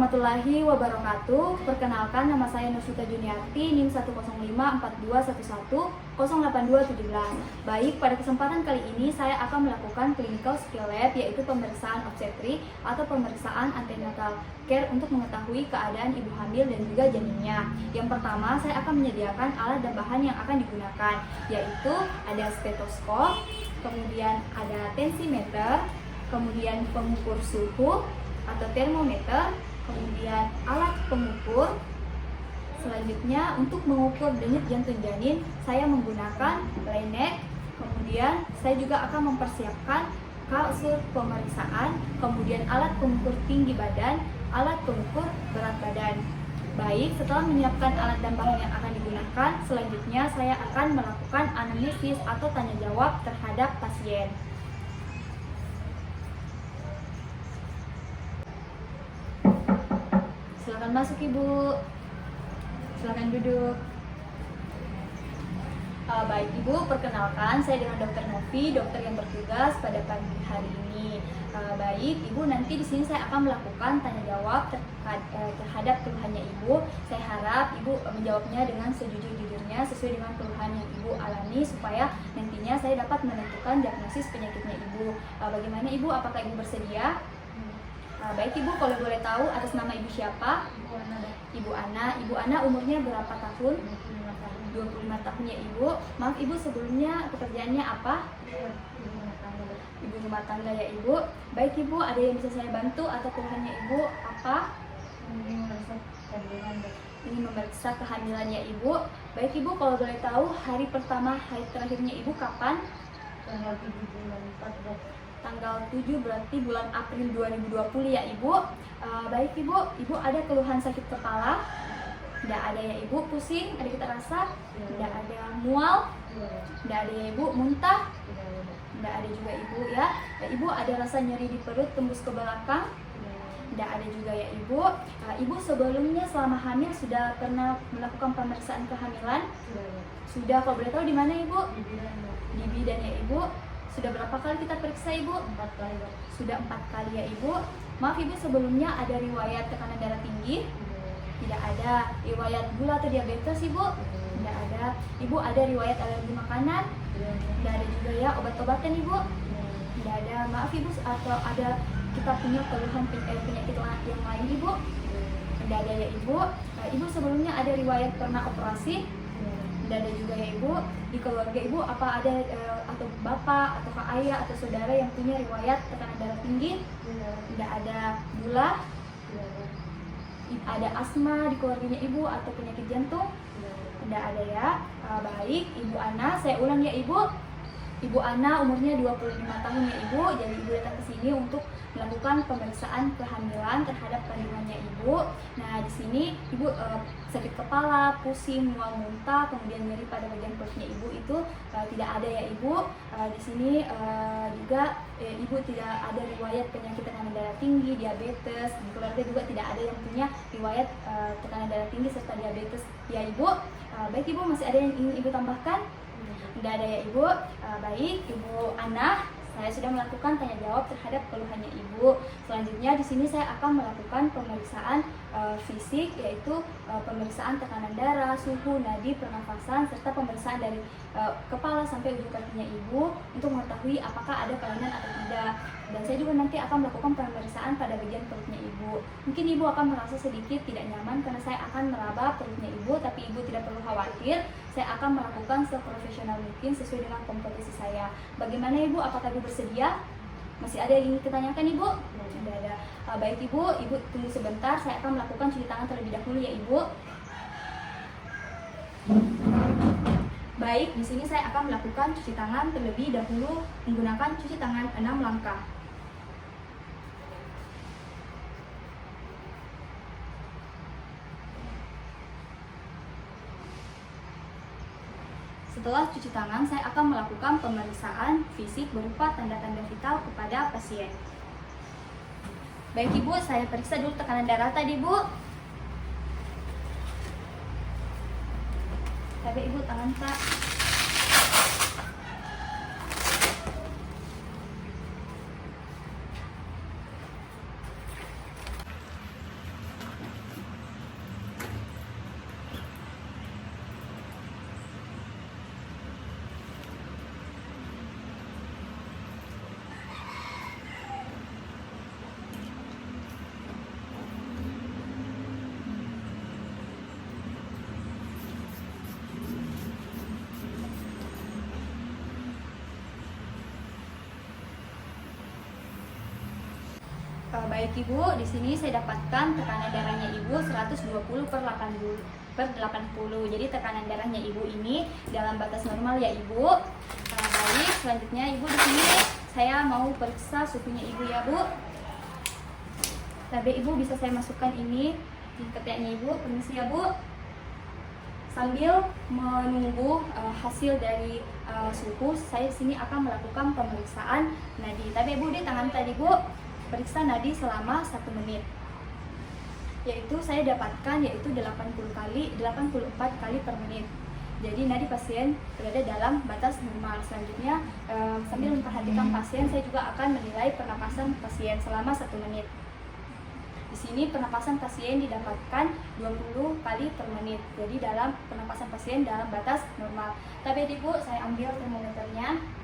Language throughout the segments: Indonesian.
warahmatullahi wabarakatuh. Perkenalkan, nama saya Nursyuta Juniarti, NIM 1054211082217. Baik, pada kesempatan kali ini saya akan melakukan clinical skill lab, yaitu pemeriksaan obstetri atau pemeriksaan antenatal care untuk mengetahui keadaan ibu hamil dan juga janinnya. Yang pertama, saya akan menyediakan alat dan bahan yang akan digunakan, yaitu ada stetoskop, kemudian ada tensimeter, kemudian pengukur suhu atau termometer, kemudian alat pengukur. Selanjutnya, untuk mengukur denyut jantung janin, saya menggunakan Leynek. Kemudian saya juga akan mempersiapkan kasur pemeriksaan, kemudian alat pengukur tinggi badan, alat pengukur berat badan. Baik, setelah menyiapkan alat dan bahan yang akan digunakan, selanjutnya saya akan melakukan anamnesis atau tanya jawab terhadap pasien. Silakan masuk, Ibu. Silakan duduk. Baik, Ibu, perkenalkan saya dengan Dr. Novi, dokter yang bertugas pada pagi hari ini. Baik, Ibu, nanti di sini saya akan melakukan tanya jawab terhadap keluhannya Ibu. Saya harap Ibu menjawabnya dengan sejujur-jujurnya sesuai dengan keluhan yang Ibu alami, supaya nantinya saya dapat menentukan diagnosis penyakitnya Ibu. Bagaimana, Ibu? Apakah Ibu bersedia? Baik, Ibu, kalau boleh tahu atas nama Ibu siapa? Ibu Ana. Ibu Ana umurnya berapa tahun? 25 tahun ya, Ibu. Maaf, Ibu, sebelumnya pekerjaannya apa? Ibu rumah tangga ya, Ibu. Baik, Ibu, ada yang bisa saya bantu atau keluhannya Ibu apa? Ini memeriksa kehamilannya Ibu. Baik, Ibu, kalau boleh tahu hari pertama haid terakhirnya Ibu kapan? Tanggal 7 berarti bulan April 2020 ya, Ibu. Baik, Ibu, Ibu ada keluhan sakit kepala? Tidak ada ya, Ibu. Pusing ada kita rasa? Tidak ada. Mual? Tidak ada ya, Ibu. Muntah? Tidak ada juga, Ibu, ya. Ibu ada rasa nyeri di perut tembus ke belakang? Tidak ada juga ya, Ibu. Ibu sebelumnya selama hamil sudah pernah melakukan pemeriksaan kehamilan? Sudah. Kalau boleh tahu di mana, Ibu? Di bidan ya, Ibu. Sudah berapa kali kita periksa, Ibu? 4 kali. Sudah 4 kali ya, Ibu. Maaf, Ibu, sebelumnya ada riwayat tekanan darah tinggi? Tidak ada. Riwayat gula atau diabetes, Ibu? Tidak ada. Ibu ada riwayat alergi makanan? Tidak ada juga ya. Obat-obatan, Ibu? Tidak ada. Maaf, Ibu, atau ada kita punya keluhan penyakit yang lain, Ibu? Tidak ada ya, Ibu. Ibu sebelumnya ada riwayat pernah operasi? Tidak ada juga ya, Ibu. Di keluarga Ibu apa ada atau bapak atau ayah atau saudara yang punya riwayat tekanan darah tinggi? Tidak ada. Gula? Ada asma di keluarganya Ibu atau penyakit jantung? Tidak ada ya. Baik, Ibu Ana, saya ulang ya, Ibu. Ibu Ana umurnya 25 tahun ya, Ibu. Jadi Ibu datang ke sini untuk melakukan pemeriksaan kehamilan terhadap kandungannya Ibu. Nah, di sini Ibu sakit kepala, pusing, mual, muntah, kemudian nyeri pada bagian perutnya Ibu itu tidak ada ya, Ibu. Di sini juga Ibu tidak ada riwayat penyakit tekanan darah tinggi, diabetes. Di keluarga juga tidak ada yang punya riwayat tekanan darah tinggi serta diabetes ya, Ibu. Baik, Ibu, masih ada yang ingin Ibu tambahkan? Tidak ada ya, Ibu. Baik, Ibu Ana, saya sudah melakukan tanya jawab terhadap keluhannya Ibu. Selanjutnya di sini saya akan melakukan pemeriksaan fisik, yaitu pemeriksaan tekanan darah, suhu, nadi, pernafasan, serta pemeriksaan dari kepala sampai ujung kakinya Ibu untuk mengetahui apakah ada kelainan atau tidak. Dan saya juga nanti akan melakukan pemeriksaan pada bagian perutnya Ibu. Mungkin Ibu akan merasa sedikit tidak nyaman karena saya akan meraba perutnya Ibu, tapi Ibu tidak perlu khawatir. Saya akan melakukan seprofesional mungkin sesuai dengan kompetensi saya. Bagaimana, Ibu? Apakah Ibu bersedia? Masih ada yang ingin ditanyakan, Ibu? Tidak ada. Baik, Ibu, Ibu tunggu sebentar. Saya akan melakukan cuci tangan terlebih dahulu ya, Ibu. Baik, di sini saya akan melakukan cuci tangan terlebih dahulu menggunakan cuci tangan 6 langkah. Setelah cuci tangan, saya akan melakukan pemeriksaan fisik berupa tanda-tanda vital kepada pasien. Baik, Ibu, saya periksa dulu tekanan darah tadi, Bu. Coba Ibu tangan, Pak. Baik Ibu, di sini saya dapatkan tekanan darahnya Ibu 120/80. Jadi tekanan darahnya Ibu ini dalam batas normal ya Ibu. Baik, selanjutnya Ibu di sini saya mau periksa suhunya Ibu ya Bu. Tapi Ibu bisa saya masukkan ini di ketiaknya Ibu. Permisi ya Bu. Sambil menunggu hasil dari suhu, saya di sini akan melakukan pemeriksaan nadi. Tapi Ibu di tangan tadi Bu, periksa nadi selama 1 menit. Yaitu saya dapatkan yaitu 84 kali per menit. Jadi nadi pasien berada dalam batas normal. Selanjutnya sambil memperhatikan pasien, saya juga akan menilai pernapasan pasien selama 1 menit. Di sini pernapasan pasien didapatkan 20 kali per menit. Jadi dalam pernapasan pasien dalam batas normal. Tapi Ibu, saya ambil termometernya.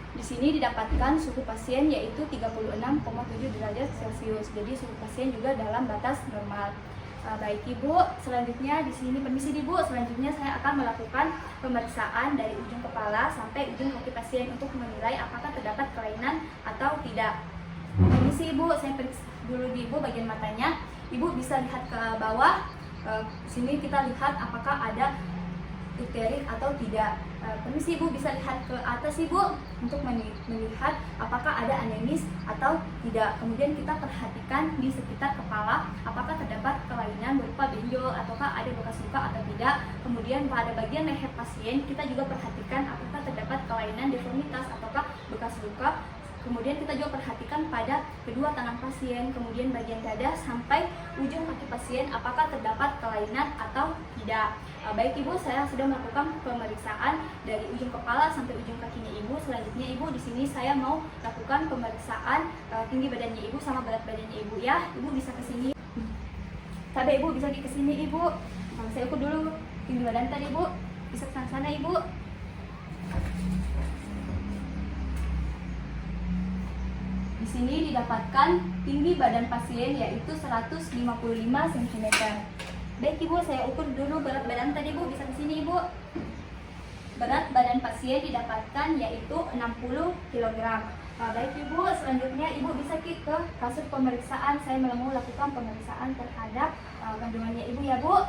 Di sini didapatkan suhu pasien yaitu 36,7 derajat Celcius. Jadi suhu pasien juga dalam batas normal. Baik Ibu, selanjutnya di sini permisi Ibu, selanjutnya saya akan melakukan pemeriksaan dari ujung kepala sampai ujung kaki pasien untuk menilai apakah terdapat kelainan atau tidak. Permisi Ibu, saya periksa dulu di Ibu bagian matanya. Ibu bisa lihat ke bawah. Sini kita lihat apakah ada uterit atau tidak. Permisi Ibu, bisa lihat ke atas Ibu untuk melihat apakah ada anemis atau tidak. Kemudian kita perhatikan di sekitar kepala apakah terdapat kelainan berupa benjol ataukah ada bekas luka atau tidak. Kemudian pada bagian leher pasien kita juga perhatikan apakah terdapat kelainan deformitas ataukah bekas luka. Kemudian kita juga perhatikan pada kedua tangan pasien, kemudian bagian dada sampai ujung kaki pasien apakah terdapat kelainan atau tidak. Baik Ibu, saya sudah melakukan pemeriksaan dari ujung kepala sampai ujung kakinya Ibu. Selanjutnya Ibu, di sini saya mau lakukan pemeriksaan tinggi badannya Ibu sama berat badannya Ibu ya. Ibu bisa ke sini. Tapi Ibu bisa ke sini Ibu. Saya ukur dulu tinggi badan tadi Ibu. Bisa ke sana Ibu. Di sini didapatkan tinggi badan pasien yaitu 155 cm. Baik Ibu, saya ukur dulu berat badan tadi Ibu, bisa ke sini Ibu. Berat badan pasien didapatkan yaitu 60 kg. Baik Ibu, selanjutnya Ibu bisa ke kasur pemeriksaan. Saya mau lakukan pemeriksaan terhadap kandungannya Ibu ya Bu.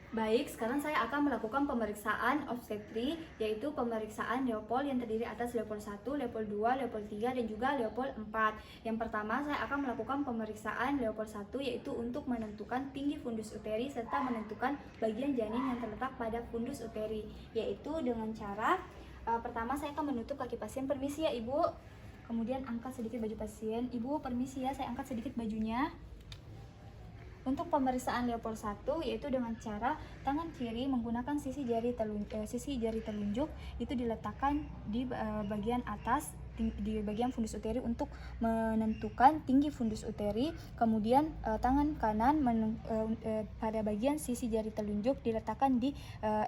Baik, sekarang saya akan melakukan pemeriksaan obstetri, yaitu pemeriksaan Leopold yang terdiri atas Leopold 1, Leopold 2, Leopold 3, dan juga Leopold 4. Yang pertama, saya akan melakukan pemeriksaan Leopold 1, yaitu untuk menentukan tinggi fundus uteri serta menentukan bagian janin yang terletak pada fundus uteri, yaitu dengan cara pertama saya akan menutup kaki pasien. Permisi ya Ibu. Kemudian angkat sedikit baju pasien. Ibu, permisi ya, saya angkat sedikit bajunya. Untuk pemeriksaan Leopold 1 yaitu dengan cara tangan kiri menggunakan sisi jari telunjuk itu diletakkan di bagian atas di bagian fundus uteri untuk menentukan tinggi fundus uteri. Kemudian tangan kanan pada bagian sisi jari telunjuk diletakkan di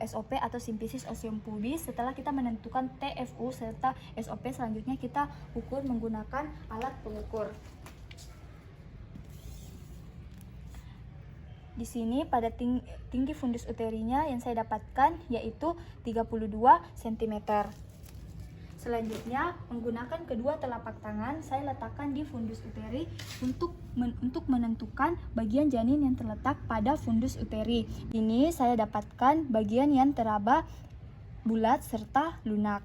SOP atau simpisis ostium pubis. Setelah kita menentukan TFU serta SOP, selanjutnya kita ukur menggunakan alat pengukur. Di sini pada tinggi fundus uterinya yang saya dapatkan yaitu 32 cm. Selanjutnya, menggunakan kedua telapak tangan saya letakkan di fundus uteri untuk menentukan bagian janin yang terletak pada fundus uteri. Ini saya dapatkan bagian yang teraba bulat serta lunak.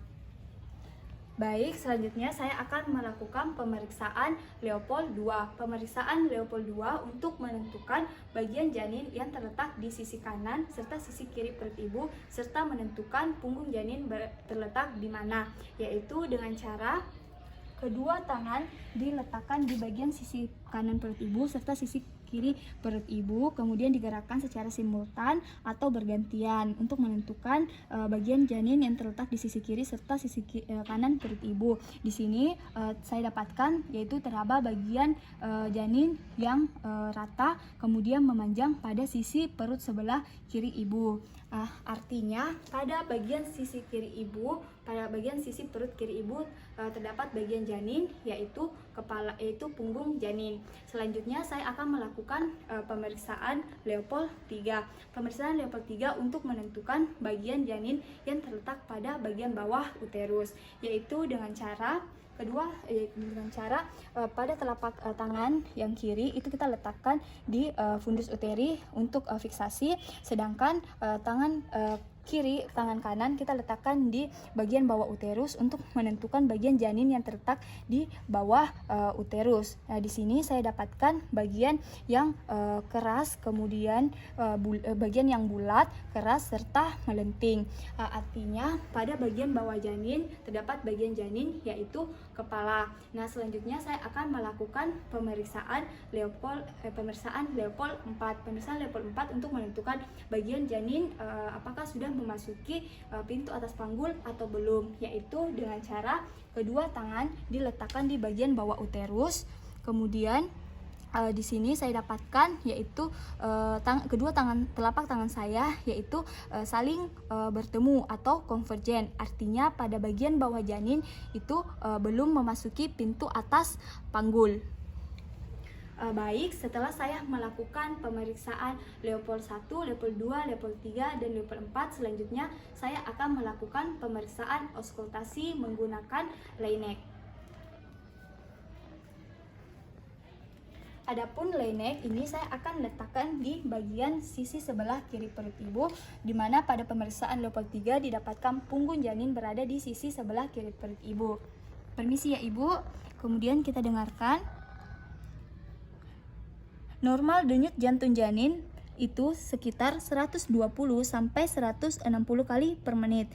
Baik, selanjutnya saya akan melakukan pemeriksaan Leopold 2. Pemeriksaan Leopold 2 untuk menentukan bagian janin yang terletak di sisi kanan serta sisi kiri perut ibu, serta menentukan punggung janin terletak di mana, yaitu dengan cara kedua tangan diletakkan di bagian sisi kanan perut ibu serta sisi kiri perut ibu, kemudian digerakkan secara simultan atau bergantian untuk menentukan bagian janin yang terletak di sisi kiri serta sisi kanan perut ibu. Di sini saya dapatkan yaitu teraba bagian janin yang rata kemudian memanjang pada sisi perut sebelah kiri ibu. Artinya pada bagian sisi kiri ibu, pada bagian sisi perut kiri ibu terdapat bagian janin yaitu punggung janin. Selanjutnya saya akan melakukan pemeriksaan Leopold 3. Pemeriksaan Leopold 3 untuk menentukan bagian janin yang terletak pada bagian bawah uterus, yaitu dengan cara Kedua, dengan cara pada telapak tangan yang kiri itu kita letakkan di fundus uteri untuk fiksasi, sedangkan tangan kiri, tangan kanan kita letakkan di bagian bawah uterus untuk menentukan bagian janin yang terletak di bawah uterus. Nah, di sini saya dapatkan bagian yang keras, kemudian bagian yang bulat, keras serta melenting. Artinya pada bagian bawah janin terdapat bagian janin yaitu kepala. Nah, selanjutnya saya akan melakukan pemeriksaan Leopold 4. Pemeriksaan Leopold 4 untuk menentukan bagian janin apakah sudah memasuki pintu atas panggul atau belum, yaitu dengan cara kedua tangan diletakkan di bagian bawah uterus. Kemudian di sini saya dapatkan yaitu kedua telapak tangan saya yaitu saling bertemu atau konvergen. Artinya pada bagian bawah janin itu belum memasuki pintu atas panggul. Baik, setelah saya melakukan pemeriksaan Leopold 1, Leopold 2, Leopold 3, dan Leopold 4, selanjutnya saya akan melakukan pemeriksaan auskultasi menggunakan Leynek. Adapun Leynek ini saya akan letakkan di bagian sisi sebelah kiri perut ibu, di mana pada pemeriksaan Leopold 3 didapatkan punggung janin berada di sisi sebelah kiri perut ibu. Permisi ya ibu, kemudian kita dengarkan. Normal denyut jantung janin itu sekitar 120 sampai 160 kali per menit.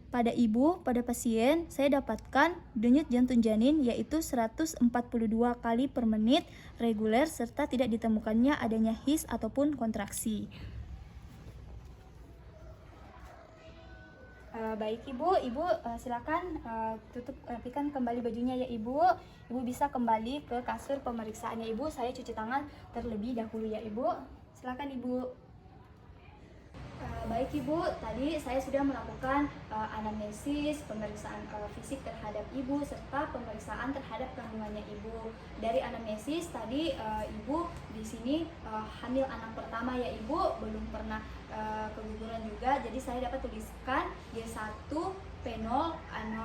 Pada ibu, pada pasien, saya dapatkan denyut jantung janin yaitu 142 kali per menit reguler serta tidak ditemukannya adanya his ataupun kontraksi. Baik ibu, silakan rapikan kembali bajunya ya ibu. Ibu bisa kembali ke kasur pemeriksaannya ibu. Saya cuci tangan terlebih dahulu ya ibu. Silakan ibu. Baik ibu, tadi saya sudah melakukan anamnesis, pemeriksaan fisik terhadap ibu serta pemeriksaan terhadap kandungannya ibu. Dari anamnesis tadi ibu di sini hamil anak pertama ya ibu, belum pernah keguguran juga. Jadi saya dapat tuliskan G1 P0 A0.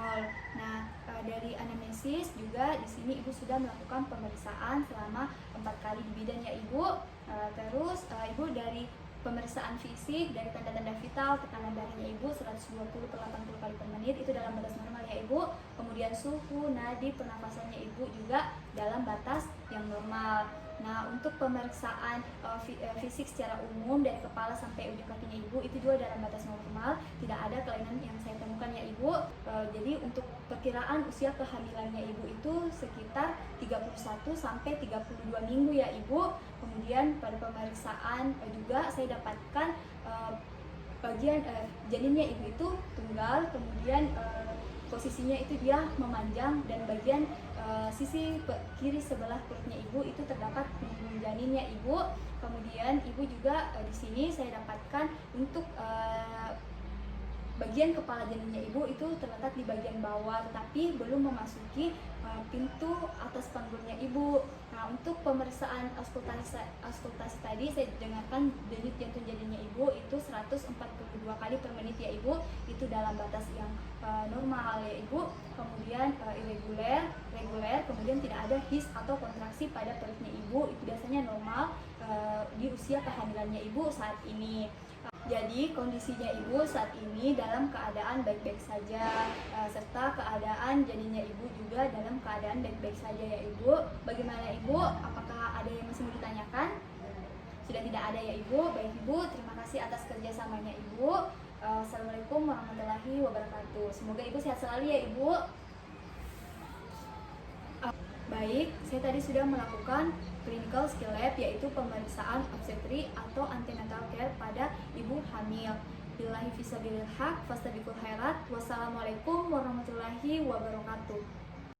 Nah, dari anamnesis juga di sini ibu sudah melakukan pemeriksaan selama 4 kali di bidan ya ibu. Terus ibu dari pemeriksaan fisik dari tanda-tanda vital, tekanan darahnya ibu 120 per 80 kali per menit itu dalam batas normal ya ibu. Kemudian suhu, nadi, pernafasannya ibu juga dalam batas yang normal. Nah, untuk pemeriksaan fisik secara umum dari kepala sampai ujung kakinya ibu itu juga dalam batas normal, tidak ada kelainan yang saya temukan ya ibu. Jadi untuk perkiraan usia kehamilannya ibu itu sekitar 31 sampai 32 minggu ya ibu. Kemudian pada pemeriksaan juga saya dapatkan bagian janinnya ibu itu tunggal, kemudian posisinya itu dia memanjang dan bagian sisi kiri sebelah perutnya ibu itu terdapat punggung janinnya ibu. Kemudian ibu juga di sini saya dapatkan untuk bagian kepala janinnya ibu itu terletak di bagian bawah tetapi belum memasuki pintu atas panggulnya ibu. Nah, untuk pemeriksaan auskultasi tadi saya dengarkan denyut jantung janinnya ibu itu 142 kali per menit ya ibu, itu dalam batas yang normal ya ibu. Kemudian irregular, reguler, kemudian tidak ada his atau kontraksi pada perutnya ibu, itu biasanya normal di usia kehamilannya ibu saat ini. Jadi kondisinya ibu saat ini dalam keadaan baik-baik saja, serta keadaan janinnya ibu juga dalam keadaan baik-baik saja ya ibu. Bagaimana ibu? Apakah ada yang masih mau ditanyakan? Sudah tidak ada ya ibu. Baik ibu, terima kasih atas kerjasamanya ibu. Assalamualaikum warahmatullahi wabarakatuh. Semoga ibu sehat selalu ya ibu. Baik, saya tadi sudah melakukan clinical skill lab yaitu pemeriksaan obstetri atau antenatal care pada ibu hamil. Billahi fisabilil haq, fastabiqul khairat. Wassalamualaikum warahmatullahi wabarakatuh.